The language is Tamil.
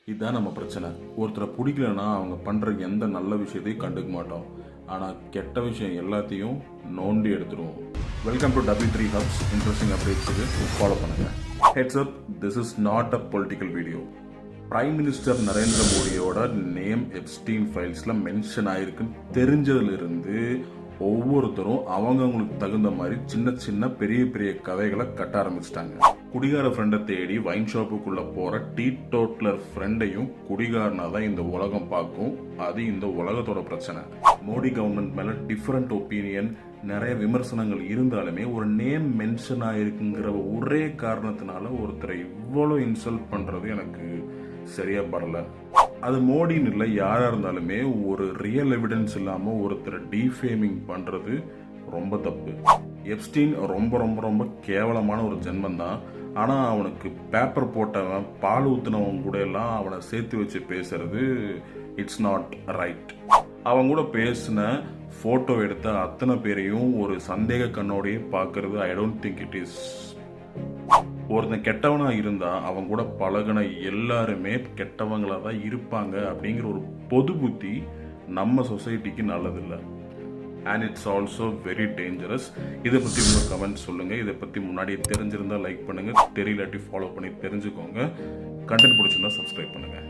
இதுதான் நம்ம பிரச்சனை. ஒருத்தரை பிடிக்கலன்னா அவங்க பண்ணுற எந்த நல்ல விஷயத்தையும் கண்டுக்க மாட்டோம். ஆனால் கெட்ட விஷயம் எல்லாத்தையும் நோண்டி எடுத்துருவோம். Welcome to W3 Hubs. Interesting அப்டேட்ஸுக்கு ஃபாலோ பண்ணுங்கள். Heads up, this is not a political video. Prime minister Narendra மோடியோட நேம் எப்ஸ்டீன் ஃபைல்ஸில் மென்ஷன் ஆகிருக்குன்னு தெரிஞ்சதுலேருந்து ஒவ்வொருத்தரும் அவங்களுக்கு தகுந்த மாதிரி சின்ன சின்ன பெரிய பெரிய கதைகளை கட்ட ஆரம்பிச்சிட்டாங்க. குடிகார ஃப்ரெண்டை தேடி வைன் ஷாப்புக்குள்ள போற டீ டோட்லர் ஃப்ரெண்டையும் குடிகாரனா தான் இந்த உலகம் பார்க்கும். அது இந்த உலகத்தோட பிரச்சனை. மோடி கவர்மெண்ட் மேல டிஃபரெண்ட் ஒப்பீனியன், நிறைய விமர்சனங்கள் இருந்தாலுமே ஒரு நேம் மென்ஷன் ஆயிருக்குங்கிற ஒரே காரணத்தினால ஒருத்தரை இவ்வளோ இன்சல்ட் பண்றது எனக்கு சரியா படல. அது மோடின்னு இல்லை, யாரா இருந்தாலுமே ஒரு ரியல் எவிடன்ஸ் இல்லாம ஒருத்தரை டீஃபேமிங் பண்றது ரொம்ப தப்பு. எப்ஸ்டீன் ரொம்ப ரொம்ப ரொம்ப கேவலமான ஒரு ஜென்மம் தான். ஆனா அவனுக்கு பேப்பர் போட்டவன், பால் ஊத்துனவன் கூட எல்லாம் அவனை சேர்த்து வச்சு பேசுறது இட்ஸ் நாட் ரைட். அவன் கூட பேசின போட்டோ எடுத்த அத்தனை பேரையும் ஒரு சந்தேக கண்ணோடையே பார்க்கறது I don't think it is. ஒருத்தன் கெட்டவனா இருந்தா அவன் கூட பழகின எல்லாருமே கெட்டவங்களா தான் இருப்பாங்க அப்படிங்கிற ஒரு பொது புத்தி நம்ம சொசைட்டிக்கு நல்லதில்லை. And it's also very dangerous. இதை பற்றி உங்கள் கமெண்ட் சொல்லுங்கள். இதை பற்றி முன்னாடியே தெரிஞ்சிருந்தால் லைக் பண்ணுங்கள், தெரியலாட்டி ஃபாலோ பண்ணி தெரிஞ்சுக்கோங்க. கண்டென்ட் பிடிச்சிருந்தா சப்ஸ்கிரைப் பண்ணுங்கள்.